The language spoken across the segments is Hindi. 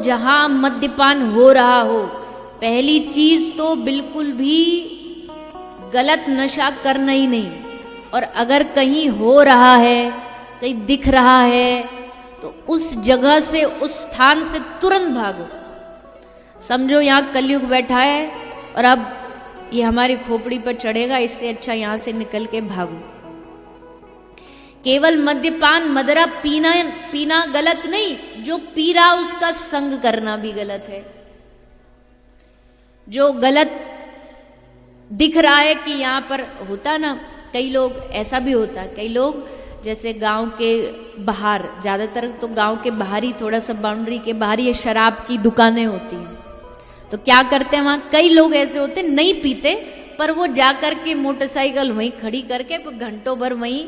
जहां मद्यपान हो रहा हो, पहली चीज तो बिल्कुल भी गलत नशा करना ही नहीं। और अगर कहीं हो रहा है, कहीं दिख रहा है, तो उस जगह से, उस स्थान से तुरंत भागो। समझो यहाँ कलयुग बैठा है और अब ये हमारी खोपड़ी पर चढ़ेगा, इससे अच्छा यहाँ से निकल के भागो। केवल मद्यपान मदरा पीना गलत नहीं, जो पी रहा उसका संग करना भी गलत है। जो गलत दिख रहा है कि यहाँ पर होता ना, कई लोग ऐसा भी होता है, कई लोग जैसे गांव के बाहर, ज़्यादातर तो गांव के बाहर ही, थोड़ा सा बाउंड्री के बाहर ही शराब की दुकानें होती हैं। तो क्या करते हैं वहाँ, कई लोग ऐसे होते नहीं पीते, पर वो जा कर के मोटरसाइकिल वहीं खड़ी करके घंटों भर वहीं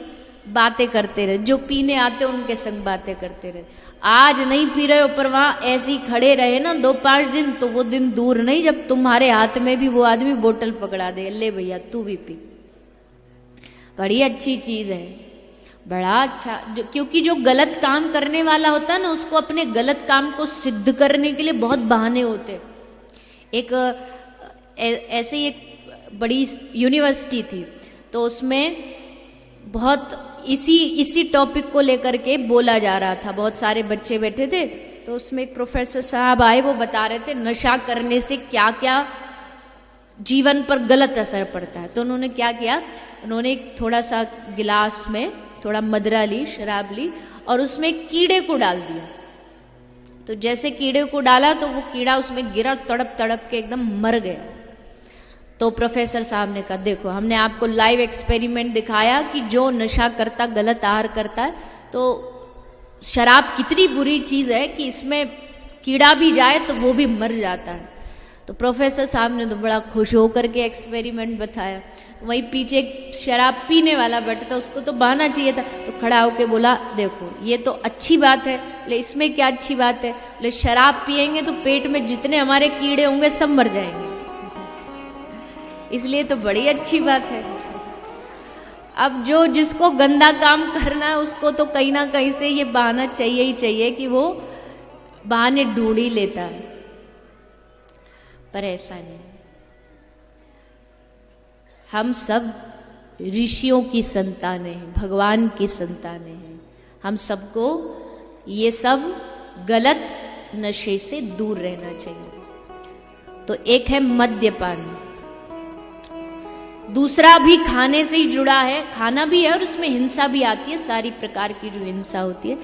बातें करते रहे। जो पीने आते उनके संग बातें करते रहे। आज नहीं पी रहे हो, पर वहाँ ऐसे ही खड़े रहे ना 2-5 दिन, तो वो दिन दूर नहीं जब तुम्हारे हाथ में भी वो आदमी बोतल पकड़ा दे, ले भैया तू भी पी। बड़ी अच्छी चीज है, बड़ा अच्छा। क्योंकि जो गलत काम करने वाला होता है ना, उसको अपने गलत काम को सिद्ध करने के लिए बहुत बहाने होते। एक ऐसे ही एक बड़ी यूनिवर्सिटी थी, तो उसमें बहुत इसी टॉपिक को लेकर के बोला जा रहा था। बहुत सारे बच्चे बैठे थे, तो उसमें एक प्रोफेसर साहब आए, वो बता रहे थे नशा करने से क्या क्या जीवन पर गलत असर पड़ता है। तो उन्होंने क्या किया, उन्होंने एक थोड़ा सा गिलास में थोड़ा मदरा ली, शराब ली, और उसमें कीड़े को डाल दिया। तो जैसे कीड़े को डाला तो वो कीड़ा उसमें गिरा, तड़प तड़प के एकदम मर गया। तो प्रोफेसर साहब ने कहा, देखो हमने आपको लाइव एक्सपेरिमेंट दिखाया कि जो नशा करता, गलत आहार करता है, तो शराब कितनी बुरी चीज़ है कि इसमें कीड़ा भी जाए तो वो भी मर जाता है। तो प्रोफेसर साहब ने तो बड़ा खुश होकर के एक्सपेरिमेंट बताया। वहीं पीछे एक शराब पीने वाला बैठा था, उसको तो बहाना चाहिए था, तो खड़ा होकर बोला, देखो ये तो अच्छी बात है। बोले इसमें क्या अच्छी बात है? बोले शराब पियेंगे तो पेट में जितने हमारे कीड़े होंगे सब मर जाएंगे, इसलिए तो बड़ी अच्छी बात है। अब जो जिसको गंदा काम करना है उसको तो कहीं ना कहीं से ये बहाना चाहिए ही चाहिए कि वो बहाने ढूंढ ही लेता है, पर ऐसा नहीं। हम सब ऋषियों की संतानें हैं, भगवान की संतानें हैं। हम सबको ये सब गलत नशे से दूर रहना चाहिए। तो एक है मद्यपान, दूसरा भी खाने से ही जुड़ा है। खाना भी है और उसमें हिंसा भी आती है, सारी प्रकार की जो हिंसा होती है।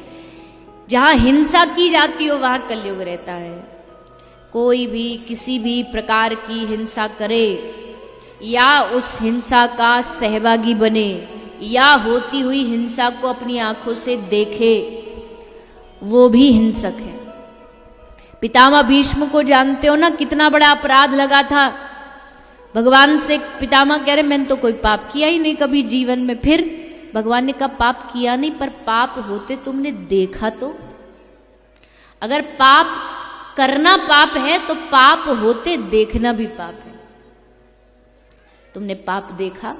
जहां हिंसा की जाती हो वहां कलयुग रहता है। कोई भी किसी भी प्रकार की हिंसा करे या उस हिंसा का सहभागी बने या होती हुई हिंसा को अपनी आंखों से देखे, वो भी हिंसक है। पितामह भीष्म को जानते हो ना, कितना बड़ा अपराध लगा था भगवान से। पितामह कह रहे मैंने तो कोई पाप किया ही नहीं कभी जीवन में। फिर भगवान ने कहा पाप किया नहीं, पर पाप होते तुमने देखा तो। अगर पाप करना पाप है तो पाप होते देखना भी पाप है। तुमने पाप देखा,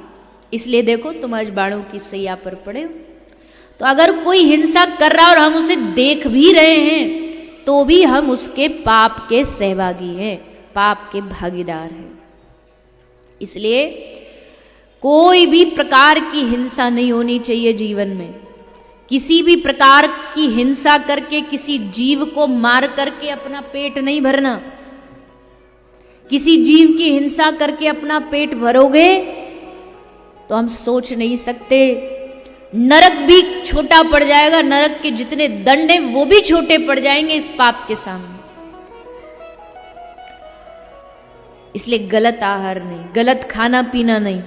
इसलिए देखो तुम आज बाणों की सैया पर पड़े हो। तो अगर कोई हिंसा कर रहा और हम उसे देख भी रहे हैं तो भी हम उसके पाप के सहभागी हैं, पाप के भागीदार हैं। इसलिए कोई भी प्रकार की हिंसा नहीं होनी चाहिए जीवन में। किसी भी प्रकार की हिंसा करके किसी जीव को मार करके अपना पेट नहीं भरना। किसी जीव की हिंसा करके अपना पेट भरोगे तो हम सोच नहीं सकते, नरक भी छोटा पड़ जाएगा, नरक के जितने दंड हैं वो भी छोटे पड़ जाएंगे इस पाप के सामने। इसलिए गलत आहार नहीं, गलत खाना पीना नहीं।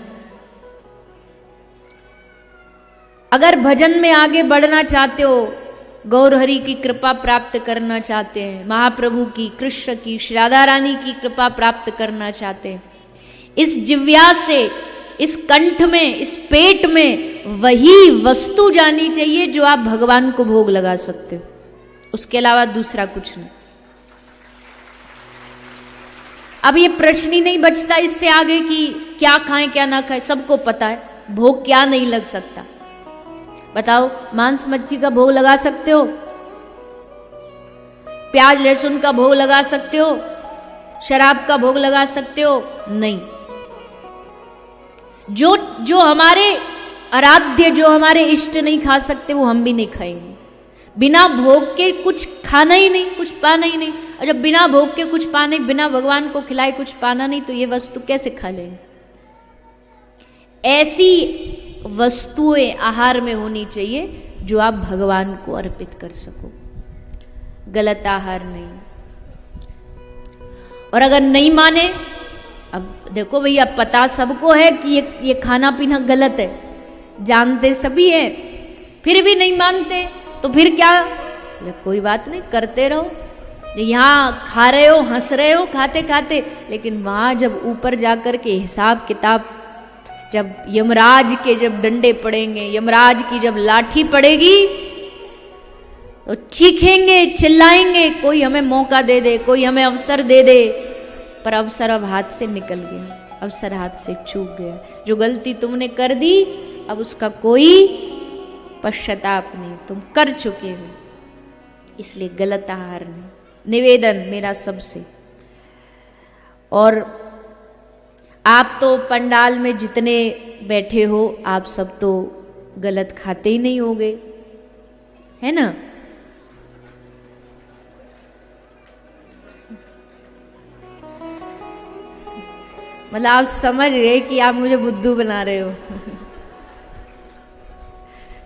अगर भजन में आगे बढ़ना चाहते हो, गौरहरि की कृपा प्राप्त करना चाहते हैं, महाप्रभु की, कृष्ण की, श्री राधा रानी की कृपा प्राप्त करना चाहते हैं, इस जिव्या से, इस कंठ में, इस पेट में वही वस्तु जानी चाहिए जो आप भगवान को भोग लगा सकते हो। उसके अलावा दूसरा कुछ नहीं। अब ये प्रश्न ही नहीं बचता इससे आगे कि क्या खाएं क्या ना खाएं। सबको पता है भोग क्या नहीं लग सकता। बताओ, मांस मच्छी का भोग लगा सकते हो? प्याज लहसुन का भोग लगा सकते हो, शराब का भोग लगा सकते हो? नहीं। जो हमारे आराध्य, जो हमारे इष्ट नहीं खा सकते, वो हम भी नहीं खाएंगे। बिना भोग के कुछ खाना ही नहीं, कुछ पाना ही नहीं। और जब बिना भोग के कुछ पाने, बिना भगवान को खिलाए कुछ पाना नहीं, तो ये वस्तु कैसे खा लेंगे? ऐसी वस्तुएं आहार में होनी चाहिए जो आप भगवान को अर्पित कर सको, गलत आहार नहीं। और अगर नहीं माने, अब देखो भैया, पता सबको है कि ये खाना पीना गलत है, जानते सभी है, फिर भी नहीं मानते, तो फिर क्या? कोई बात नहीं, करते रहो। यहाँ खा रहे हो, हंस रहे हो खाते खाते, लेकिन वहां जब ऊपर जाकर के हिसाब किताब, जब यमराज के जब डंडे पड़ेंगे, यमराज की जब लाठी पड़ेगी, तो चीखेंगे, चिल्लाएंगे, कोई हमें मौका दे दे, कोई हमें अवसर दे दे, पर अवसर अब हाथ से निकल गया, अवसर हाथ से चूक गया। जो गलती तुमने कर दी, अब उसका कोई पश्चाताप नहीं, तुम कर चुके हो। इसलिए गलत आहार नहीं। निवेदन मेरा सबसे। और आप तो पंडाल में जितने बैठे हो, आप सब तो गलत खाते ही नहीं होगे, है ना? मतलब आप समझ गए कि आप मुझे बुद्धू बना रहे हो।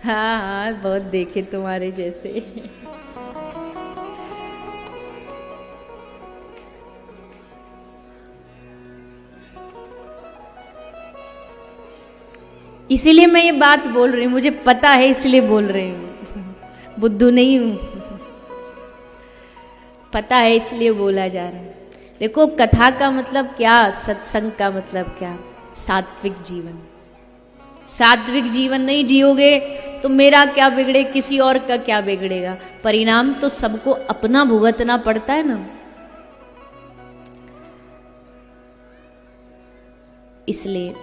हाँ हाँ, बहुत देखे तुम्हारे जैसे। इसीलिए मैं ये बात बोल रही हूँ, मुझे पता है इसलिए बोल रही हूँ, बुद्धू नहीं हूं, पता है इसलिए बोला जा रहा है। देखो, कथा का मतलब क्या, सत्संग का मतलब क्या? सात्विक जीवन। सात्विक जीवन नहीं जियोगे तो मेरा क्या बिगड़े, किसी और का क्या बिगड़ेगा? परिणाम तो सबको अपना भुगतना पड़ता है ना। इसलिए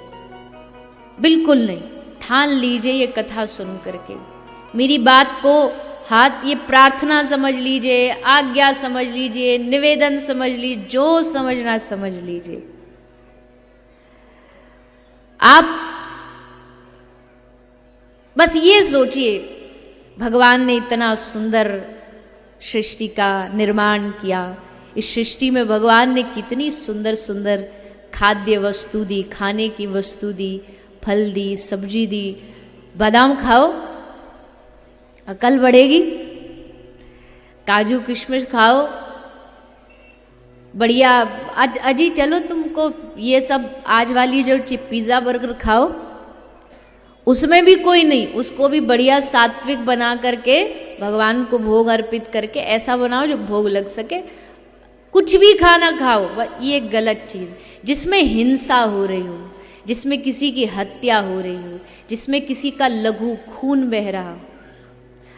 बिल्कुल नहीं, ठान लीजिए ये कथा सुन करके, मेरी बात को हाथ, ये प्रार्थना समझ लीजिए, आज्ञा समझ लीजिए, निवेदन समझ लीजिए, जो समझना समझ लीजिए। आप बस ये सोचिए, भगवान ने इतना सुंदर सृष्टि का निर्माण किया, इस सृष्टि में भगवान ने कितनी सुंदर सुंदर खाद्य वस्तु दी, खाने की वस्तु दी, फल दी, सब्जी दी। बादाम खाओ, अकल बढ़ेगी। काजू किशमिश खाओ, बढ़िया। अजी चलो तुमको ये सब आज वाली जो पिज्ज़ा बर्गर खाओ, उसमें भी कोई नहीं, उसको भी बढ़िया सात्विक बना करके भगवान को भोग अर्पित करके ऐसा बनाओ जो भोग लग सके। कुछ भी खाना खाओ, ये गलत चीज़। जिसमें हिंसा हो रही हो, जिसमें किसी की हत्या हो रही हो, जिसमें किसी का लघु खून बह रहा हो।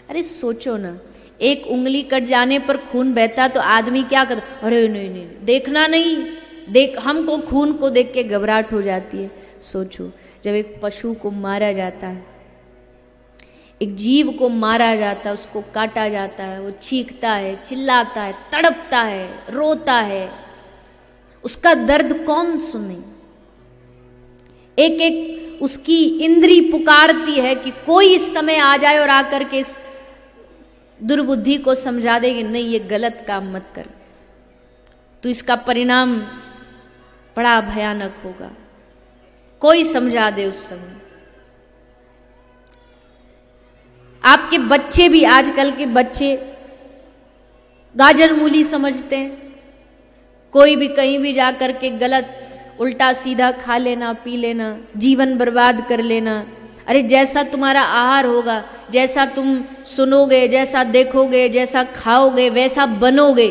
अरे सोचो ना, एक उंगली कट जाने पर खून बहता तो आदमी क्या करता? अरे नहीं नहीं, देखना नहीं, हमको खून को देख के घबराहट हो जाती है। सोचो, जब एक पशु को मारा जाता है, एक जीव को मारा जाता है, उसको काटा जाता है, वो चीखता है, चिल्लाता है, तड़पता है, रोता है, उसका दर्द कौन सुने? एक एक उसकी इंद्री पुकारती है कि कोई इस समय आ जाए और आकर के इस दुर्बुद्धि को समझा दे कि नहीं, ये गलत काम मत कर, तो इसका परिणाम बड़ा भयानक होगा। कोई समझा दे उस समय। आपके बच्चे भी, आजकल के बच्चे गाजर मूली समझते हैं, कोई भी कहीं भी जाकर के गलत उल्टा सीधा खा लेना, पी लेना, जीवन बर्बाद कर लेना। अरे जैसा तुम्हारा आहार होगा, जैसा तुम सुनोगे, जैसा देखोगे, जैसा खाओगे, वैसा बनोगे।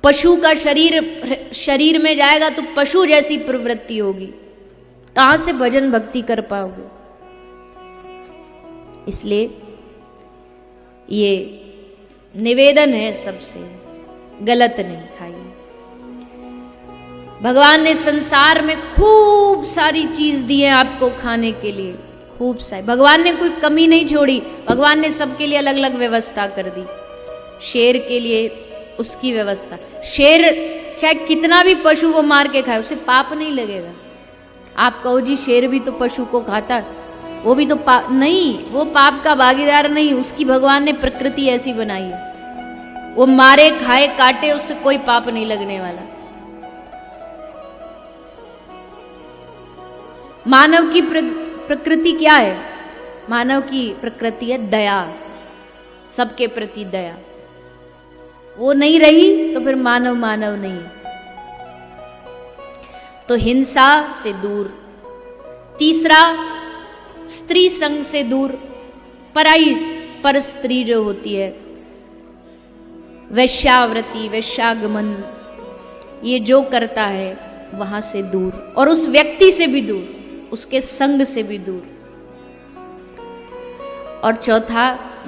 पशु का शरीर में जाएगा तो पशु जैसी प्रवृत्ति होगी, कहां से भजन भक्ति कर पाओगे? इसलिए ये निवेदन है सबसे, गलत नहीं खाइए। भगवान ने संसार में खूब सारी चीज दी है आपको खाने के लिए, खूब सारी, भगवान ने कोई कमी नहीं छोड़ी, भगवान ने सबके लिए अलग अलग व्यवस्था कर दी। शेर के लिए उसकी व्यवस्था, शेर चाहे कितना भी पशु को मार के खाए उसे पाप नहीं लगेगा। आप कहो जी शेर भी तो पशु को खाता, वो भी तो पाप नहीं, वो पाप का भागीदार नहीं, उसकी भगवान ने प्रकृति ऐसी बनाई है, वो मारे खाए काटे उससे कोई पाप नहीं लगने वाला। मानव की प्रकृति क्या है? मानव की प्रकृति है दया, सबके प्रति दया। वो नहीं रही तो फिर मानव मानव नहीं। तो हिंसा से दूर, तीसरा स्त्री संग से दूर, पराई पर स्त्री जो होती है, वैश्यावृत्ति वैश्यागमन, ये जो करता है वहां से दूर, और उस व्यक्ति से भी दूर, उसके संग से भी दूर। और चौथा,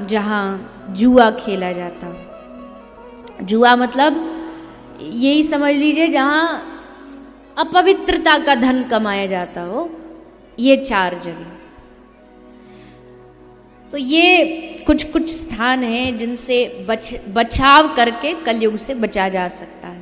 जहां जुआ खेला जाता, जुआ मतलब यही समझ लीजिए जहां अपवित्रता का धन कमाया जाता हो, ये 4 जगह। तो ये कुछ कुछ स्थान हैं जिनसे बचाव करके कलयुग से बचा जा सकता है।